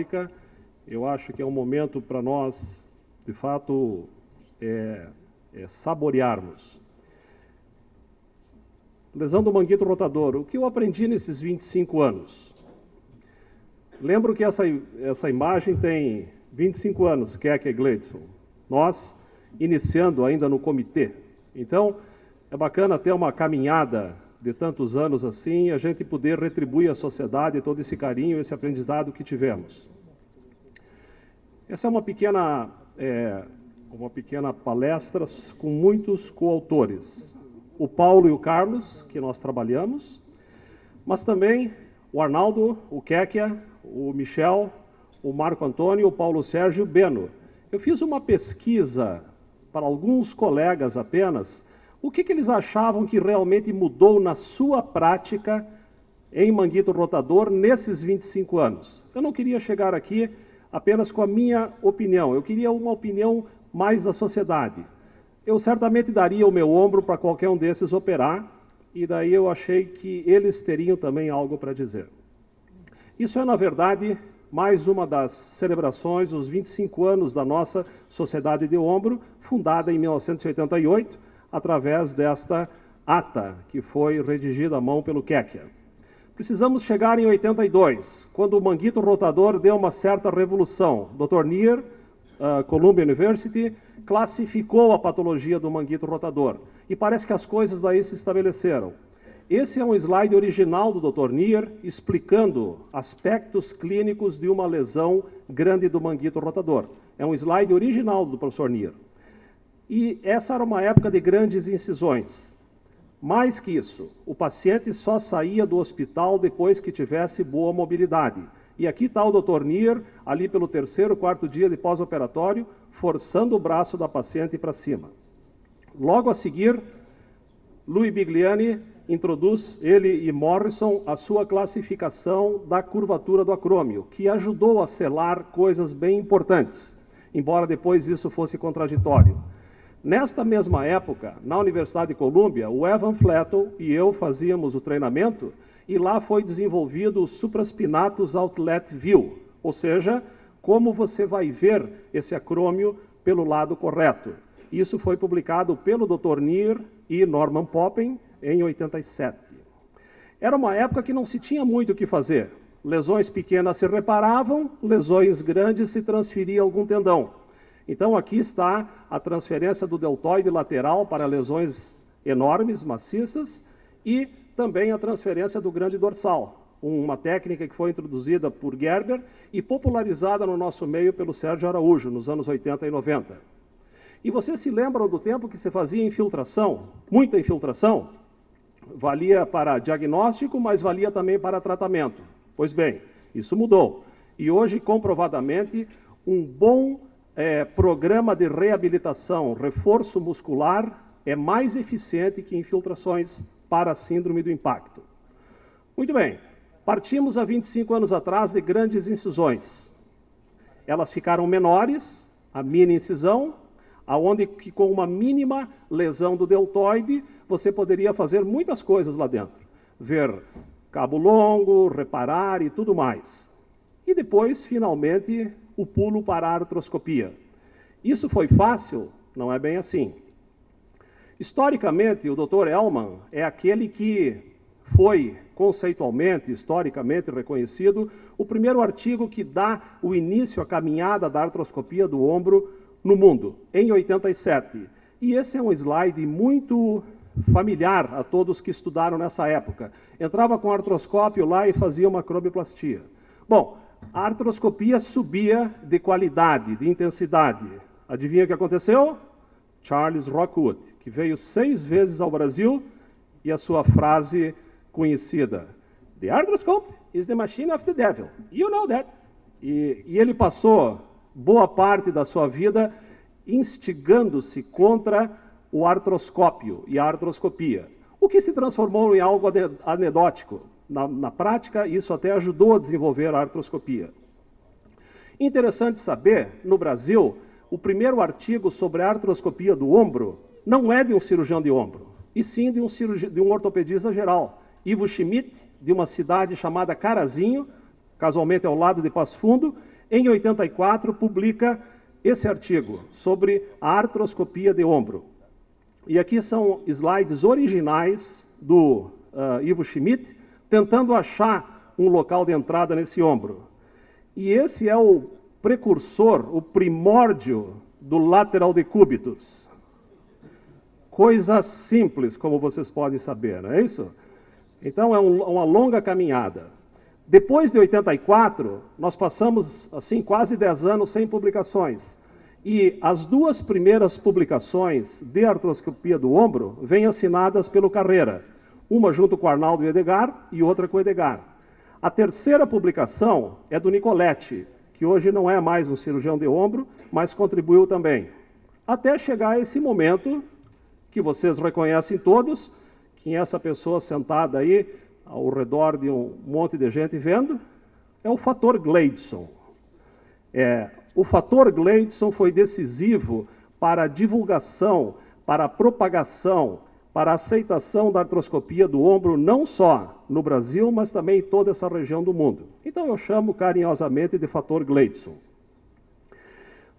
África. Eu acho que é um momento para nós, de fato, saborearmos. Lesão do manguito rotador. O que eu aprendi nesses 25 anos? Lembro que essa imagem tem 25 anos, Kekia e Gleidson. Nós iniciando ainda no comitê. Então, é bacana ter uma caminhada de tantos anos assim, e a gente poder retribuir à sociedade todo esse carinho, esse aprendizado que tivemos. Essa é uma pequena palestra com muitos coautores. O Paulo e o Carlos, que nós trabalhamos, mas também o Arnaldo, o Kekia, o Michel, o Marco Antônio, o Paulo Sérgio e o Beno. Eu fiz uma pesquisa para alguns colegas apenas, o que eles achavam que realmente mudou na sua prática em manguito rotador nesses 25 anos. Eu não queria chegar aqui apenas com a minha opinião, eu queria uma opinião mais da sociedade. Eu certamente daria o meu ombro para qualquer um desses operar, e daí eu achei que eles teriam também algo para dizer. Isso é, na verdade, mais uma das celebrações dos 25 anos da nossa Sociedade de Ombro, fundada em 1988, através desta ata, que foi redigida à mão pelo Kekia. Precisamos chegar em 82, quando o manguito rotador deu uma certa revolução. Dr. Neer, Columbia University, classificou a patologia do manguito rotador. E parece que as coisas daí se estabeleceram. Esse é um slide original do Dr. Neer, explicando aspectos clínicos de uma lesão grande do manguito rotador. É um slide original do professor Neer. E essa era uma época de grandes incisões. Mais que isso, o paciente só saía do hospital depois que tivesse boa mobilidade. E aqui está o Dr. Neer, ali pelo 3º, 4º dia de pós-operatório, forçando o braço da paciente para cima. Logo a seguir, Louis Bigliani introduz, ele e Morrison, a sua classificação da curvatura do acrômio, que ajudou a selar coisas bem importantes, embora depois isso fosse contraditório. Nesta mesma época, na Universidade de Columbia, o Evan Flettel e eu fazíamos o treinamento, e lá foi desenvolvido o Supraspinatus Outlet View, ou seja, como você vai ver esse acrômio pelo lado correto. Isso foi publicado pelo Dr. Neer e Norman Poppen em 87. Era uma época que não se tinha muito o que fazer. Lesões pequenas se reparavam, lesões grandes se transferia algum tendão. Então aqui está a transferência do deltoide lateral para lesões enormes, maciças, e também a transferência do grande dorsal, uma técnica que foi introduzida por Gerber e popularizada no nosso meio pelo Sérgio Araújo, nos anos 80 e 90. E vocês se lembram do tempo que se fazia infiltração? Muita infiltração? Valia para diagnóstico, mas valia também para tratamento. Pois bem, isso mudou. E hoje, comprovadamente, um bom programa de reabilitação, reforço muscular, é mais eficiente que infiltrações para a síndrome do impacto. Muito bem, partimos há 25 anos atrás de grandes incisões. Elas ficaram menores, a mini incisão, aonde que com uma mínima lesão do deltoide, você poderia fazer muitas coisas lá dentro. Ver cabo longo, reparar e tudo mais. E depois, finalmente, o pulo para a artroscopia. Isso foi fácil? Não é bem assim. Historicamente, o Dr. Ellman é aquele que foi conceitualmente, historicamente reconhecido, o primeiro artigo que dá o início à caminhada da artroscopia do ombro no mundo, em 87. E esse é um slide muito familiar a todos que estudaram nessa época. Entrava com o artroscópio lá e fazia uma acromioplastia. Bom, a artroscopia subia de qualidade, de intensidade. Adivinha o que aconteceu? Charles Rockwood, que veio 6 vezes ao Brasil, e a sua frase conhecida: "The arthroscope is the machine of the devil. You know that." E ele passou boa parte da sua vida instigando-se contra o artroscópio e a artroscopia, o que se transformou em algo anedótico. Na prática, isso até ajudou a desenvolver a artroscopia. Interessante saber, no Brasil, o primeiro artigo sobre a artroscopia do ombro não é de um cirurgião de ombro, e sim de um ortopedista geral, Ivo Schmidt, de uma cidade chamada Carazinho, casualmente ao lado de Passo Fundo, em 84, publica esse artigo sobre a artroscopia de ombro. E aqui são slides originais do Ivo Schmidt, tentando achar um local de entrada nesse ombro. E esse é o precursor, o primórdio do lateral decúbitus. Coisa simples, como vocês podem saber, não é isso? Então, é uma longa caminhada. Depois de 84, nós passamos, assim, quase 10 anos sem publicações. E as duas primeiras publicações de artroscopia do ombro vêm assinadas pelo Carreira. Uma junto com o Arnaldo e o Edgar e outra com o Edgar. A terceira publicação é do Nicoletti, que hoje não é mais um cirurgião de ombro, mas contribuiu também. Até chegar a esse momento, que vocês reconhecem todos, que essa pessoa sentada aí, ao redor de um monte de gente vendo, é o fator Gleidson. O fator Gleidson foi decisivo para a divulgação, para a propagação, para a aceitação da artroscopia do ombro, não só no Brasil, mas também em toda essa região do mundo. Então eu chamo carinhosamente de fator Gleidson.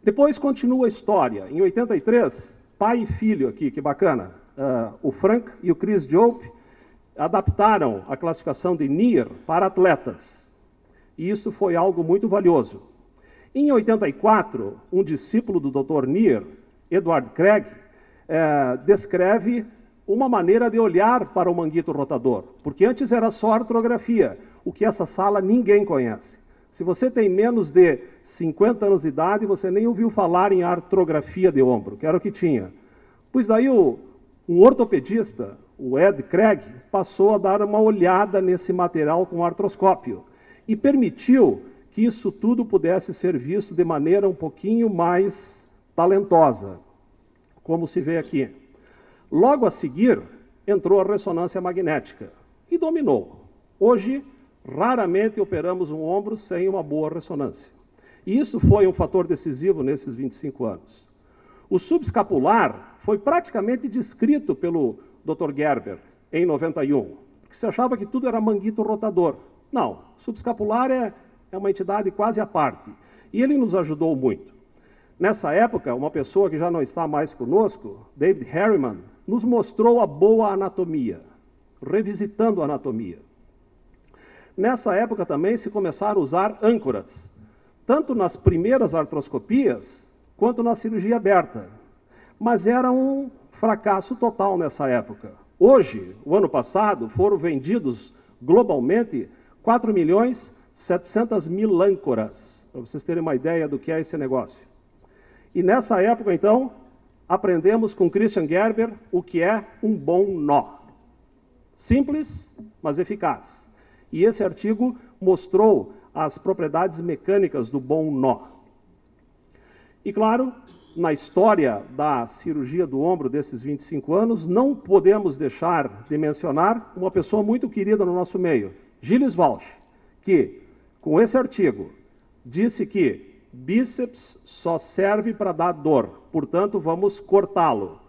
Depois continua a história. Em 83, pai e filho aqui, que bacana, o Frank e o Chris Jope adaptaram a classificação de Neer para atletas. E isso foi algo muito valioso. Em 84, um discípulo do Dr. Neer, Edward Craig, descreve uma maneira de olhar para o manguito rotador, porque antes era só artrografia, o que essa sala ninguém conhece. Se você tem menos de 50 anos de idade, você nem ouviu falar em artrografia de ombro, que era o que tinha. Pois daí um ortopedista, o Ed Craig, passou a dar uma olhada nesse material com artroscópio e permitiu que isso tudo pudesse ser visto de maneira um pouquinho mais talentosa, como se vê aqui. Logo a seguir, entrou a ressonância magnética e dominou. Hoje, raramente operamos um ombro sem uma boa ressonância. E isso foi um fator decisivo nesses 25 anos. O subescapular foi praticamente descrito pelo Dr. Gerber em 91, que se achava que tudo era manguito rotador. Não, subescapular é uma entidade quase à parte. E ele nos ajudou muito. Nessa época, uma pessoa que já não está mais conosco, David Harriman, nos mostrou a boa anatomia, revisitando a anatomia. Nessa época também se começaram a usar âncoras, tanto nas primeiras artroscopias, quanto na cirurgia aberta. Mas era um fracasso total nessa época. Hoje, o ano passado, foram vendidos globalmente 4.700.000 âncoras, para vocês terem uma ideia do que é esse negócio. E nessa época, então, aprendemos com Christian Gerber o que é um bom nó. Simples, mas eficaz. E esse artigo mostrou as propriedades mecânicas do bom nó. E claro, na história da cirurgia do ombro desses 25 anos, não podemos deixar de mencionar uma pessoa muito querida no nosso meio, Gilles Walsh, que, com esse artigo, disse que bíceps só serve para dar dor, portanto, vamos cortá-lo.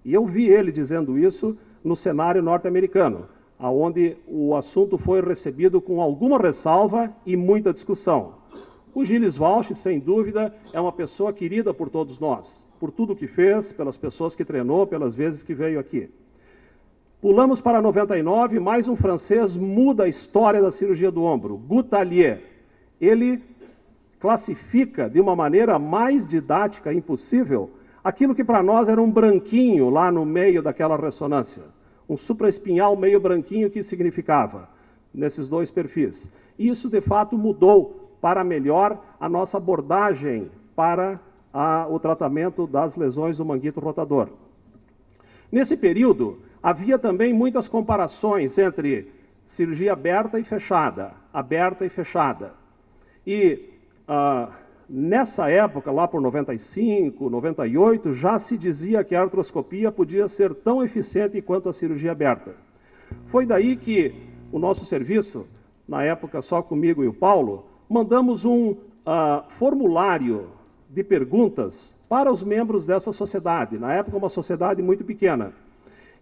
E eu vi ele dizendo isso no cenário norte-americano, onde o assunto foi recebido com alguma ressalva e muita discussão. O Gilles Walsh, sem dúvida, é uma pessoa querida por todos nós, por tudo que fez, pelas pessoas que treinou, pelas vezes que veio aqui. Pulamos para 99, mais um francês muda a história da cirurgia do ombro, Goutallier. Ele classifica de uma maneira mais didática impossível aquilo que para nós era um branquinho lá no meio daquela ressonância. Um supraespinhal meio branquinho que significava nesses dois perfis. E isso, de fato, mudou para melhor a nossa abordagem para o tratamento das lesões do manguito rotador. Nesse período, havia também muitas comparações entre cirurgia aberta e fechada, aberta e fechada. E nessa época, lá por 95, 98, já se dizia que a artroscopia podia ser tão eficiente quanto a cirurgia aberta. Foi daí que o nosso serviço, na época só comigo e o Paulo, mandamos um formulário de perguntas para os membros dessa sociedade, na época uma sociedade muito pequena.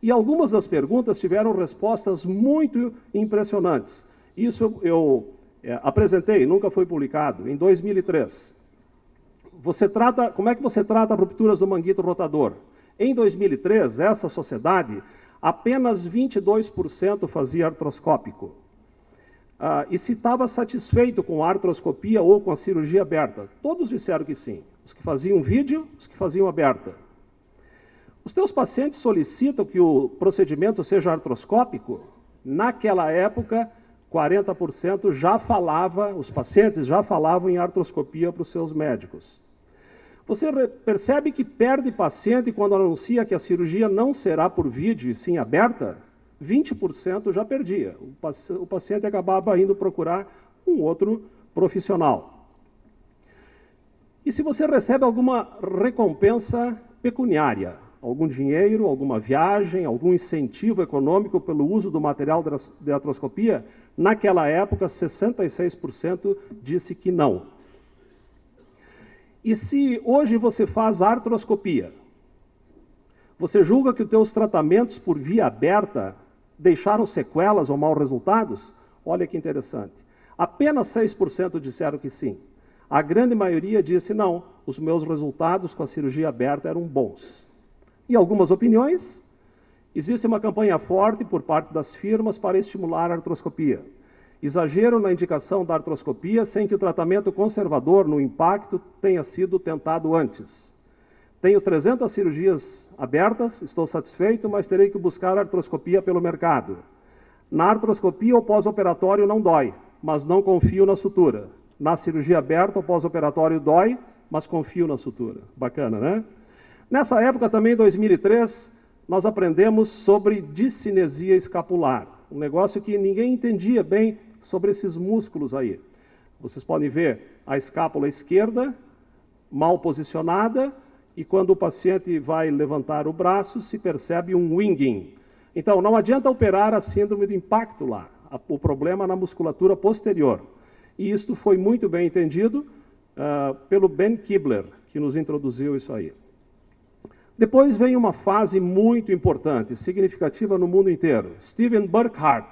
E algumas das perguntas tiveram respostas muito impressionantes. Isso eu apresentei, nunca foi publicado, em 2003. Como é que você trata rupturas do manguito rotador? Em 2003, essa sociedade, apenas 22% fazia artroscópico. E se estava satisfeito com a artroscopia ou com a cirurgia aberta. Todos disseram que sim. Os que faziam vídeo, os que faziam aberta. Os teus pacientes solicitam que o procedimento seja artroscópico? Naquela época, 40% já falava, os pacientes já falavam em artroscopia para os seus médicos. Você percebe que perde paciente quando anuncia que a cirurgia não será por vídeo e sim aberta? 20% já perdia. O paciente acabava indo procurar um outro profissional. E se você recebe alguma recompensa pecuniária, algum dinheiro, alguma viagem, algum incentivo econômico pelo uso do material de artroscopia, naquela época 66% disse que não. E se hoje você faz artroscopia, você julga que os teus tratamentos por via aberta deixaram sequelas ou maus resultados? Olha que interessante. Apenas 6% disseram que sim. A grande maioria disse não, os meus resultados com a cirurgia aberta eram bons. E algumas opiniões? Existe uma campanha forte por parte das firmas para estimular a artroscopia. Exagero na indicação da artroscopia sem que o tratamento conservador no impacto tenha sido tentado antes. Tenho 300 cirurgias abertas, estou satisfeito, mas terei que buscar artroscopia pelo mercado. Na artroscopia, o pós-operatório não dói, mas não confio na sutura. Na cirurgia aberta, o pós-operatório dói, mas confio na sutura. Bacana, né? Nessa época, também, em 2003, nós aprendemos sobre discinesia escapular. Um negócio que ninguém entendia bem sobre esses músculos aí. Vocês podem ver a escápula esquerda, mal posicionada, e quando o paciente vai levantar o braço, se percebe um winging. Então, não adianta operar a síndrome do impacto lá. O problema é na musculatura posterior. E isto foi muito bem entendido pelo Ben Kibler, que nos introduziu isso aí. Depois vem uma fase muito importante, significativa no mundo inteiro. Steven Burkhardt,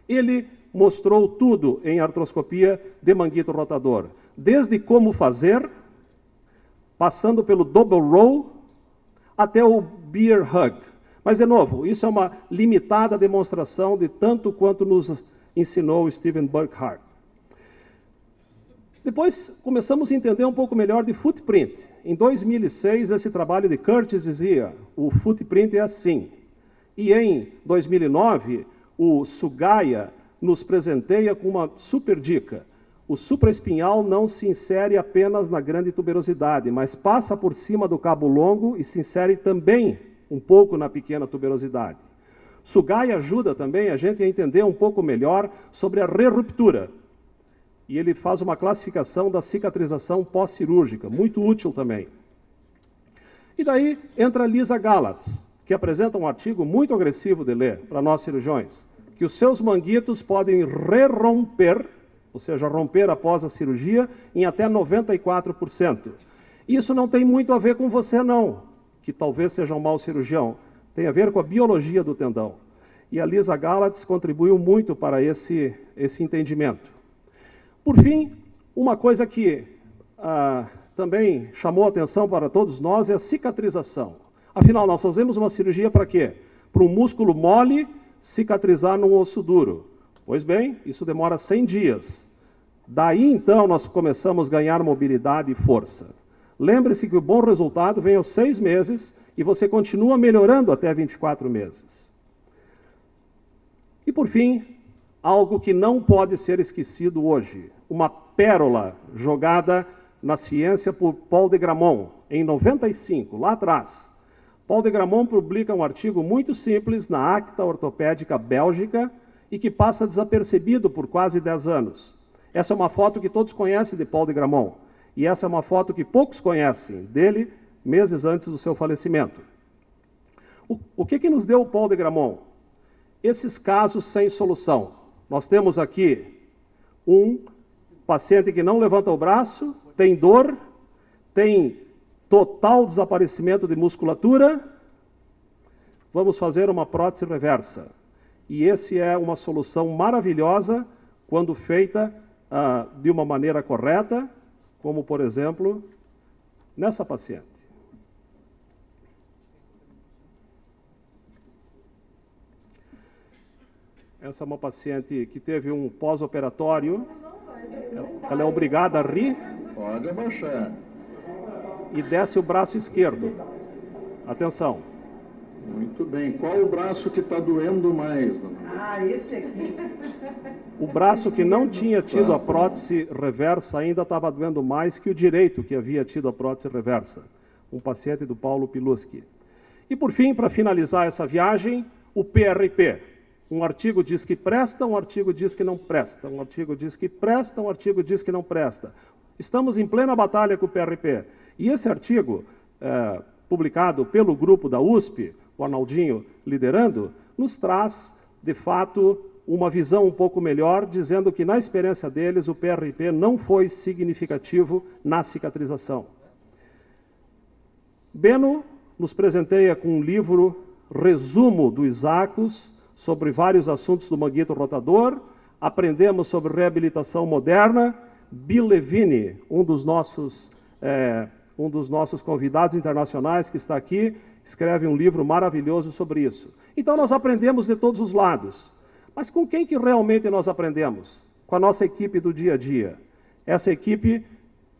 ele mostrou tudo em artroscopia de manguito rotador. Desde como fazer, passando pelo double row, até o bear hug. Mas, de novo, isso é uma limitada demonstração de tanto quanto nos ensinou Steven Burkhardt. Depois começamos a entender um pouco melhor de footprint. Em 2006, esse trabalho de Curtis dizia, o footprint é assim. E em 2009, o Sugaya nos presenteia com uma super dica. O supraespinhal não se insere apenas na grande tuberosidade, mas passa por cima do cabo longo e se insere também um pouco na pequena tuberosidade. Sugaya ajuda também a gente a entender um pouco melhor sobre a reruptura. E ele faz uma classificação da cicatrização pós-cirúrgica, muito útil também. E daí entra Lisa Galatz, que apresenta um artigo muito agressivo de ler para nós cirurgiões, que os seus manguitos podem re-romper, ou seja, romper após a cirurgia, em até 94%. Isso não tem muito a ver com você, não, que talvez seja um mau cirurgião. Tem a ver com a biologia do tendão. E a Lisa Galatz contribuiu muito para esse entendimento. Por fim, uma coisa que também chamou a atenção para todos nós é a cicatrização. Afinal, nós fazemos uma cirurgia para quê? Para um músculo mole cicatrizar num osso duro. Pois bem, isso demora 100 dias. Daí, então, nós começamos a ganhar mobilidade e força. Lembre-se que o bom resultado vem aos 6 meses e você continua melhorando até 24 meses. E, por fim, algo que não pode ser esquecido hoje. Uma pérola jogada na ciência por Paul de Grammont, em 95, lá atrás. Paul de Grammont publica um artigo muito simples na Acta Ortopédica Bélgica e que passa desapercebido por quase 10 anos. Essa é uma foto que todos conhecem de Paul de Grammont. E essa é uma foto que poucos conhecem dele, meses antes do seu falecimento. O que nos deu o Paul de Grammont? Esses casos sem solução. Nós temos aqui um paciente que não levanta o braço, tem dor, tem total desaparecimento de musculatura. Vamos fazer uma prótese reversa. E esse é uma solução maravilhosa quando feita de uma maneira correta, como, por exemplo, nessa paciente. Essa é uma paciente que teve um pós-operatório. Ela é obrigada a rir. Pode abaixar. E desce o braço esquerdo. Atenção. Muito bem. Qual o braço que está doendo mais, dona? Esse aqui. O braço que não tinha tido a prótese reversa ainda estava doendo mais que o direito que havia tido a prótese reversa. Um paciente do Paulo Piluski. E por fim, para finalizar essa viagem, o PRP. Um artigo diz que presta, um artigo diz que não presta. Um artigo diz que presta, um artigo diz que não presta. Estamos em plena batalha com o PRP. E esse artigo, publicado pelo grupo da USP, o Arnaldinho liderando, nos traz, de fato, uma visão um pouco melhor, dizendo que, na experiência deles, o PRP não foi significativo na cicatrização. Beno nos presenteia com um livro, resumo do Isacus, sobre vários assuntos do manguito rotador. Aprendemos sobre reabilitação moderna. Bill Levine, um dos nossos convidados internacionais que está aqui, escreve um livro maravilhoso sobre isso. Então nós aprendemos de todos os lados. Mas com quem que realmente nós aprendemos? Com a nossa equipe do dia a dia. Essa equipe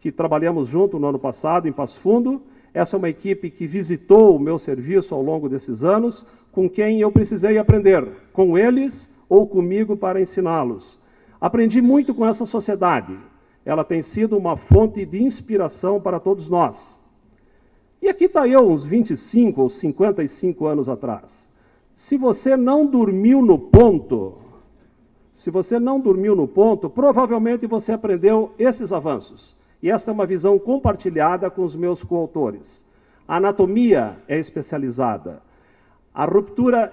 que trabalhamos junto no ano passado em Passo Fundo, essa é uma equipe que visitou o meu serviço ao longo desses anos, com quem eu precisei aprender, com eles ou comigo para ensiná-los. Aprendi muito com essa sociedade. Ela tem sido uma fonte de inspiração para todos nós. E aqui está eu, uns 25 ou 55 anos atrás. Se você não dormiu no ponto, provavelmente você aprendeu esses avanços. E esta é uma visão compartilhada com os meus coautores. A anatomia é especializada. A ruptura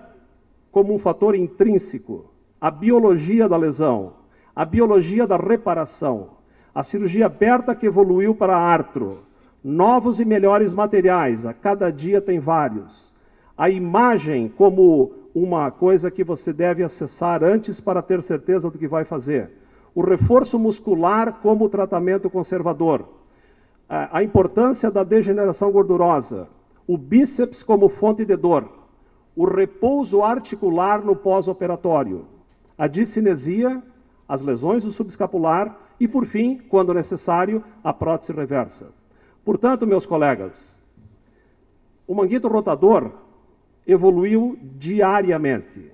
como um fator intrínseco, a biologia da lesão, a biologia da reparação, a cirurgia aberta que evoluiu para a artro, novos e melhores materiais, a cada dia tem vários. A imagem como uma coisa que você deve acessar antes para ter certeza do que vai fazer. O reforço muscular como tratamento conservador. A importância da degeneração gordurosa. O bíceps como fonte de dor. O repouso articular no pós-operatório, a discinesia, as lesões do subescapular e, por fim, quando necessário, a prótese reversa. Portanto, meus colegas, o manguito rotador evoluiu diariamente.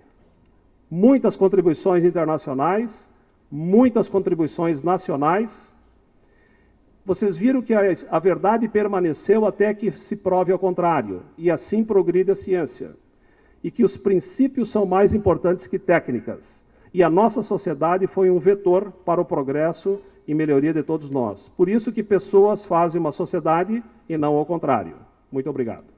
Muitas contribuições internacionais, muitas contribuições nacionais. Vocês viram que a verdade permaneceu até que se prove ao contrário, e assim progride a ciência. E que os princípios são mais importantes que técnicas. E a nossa sociedade foi um vetor para o progresso e melhoria de todos nós. Por isso que pessoas fazem uma sociedade e não ao contrário. Muito obrigado.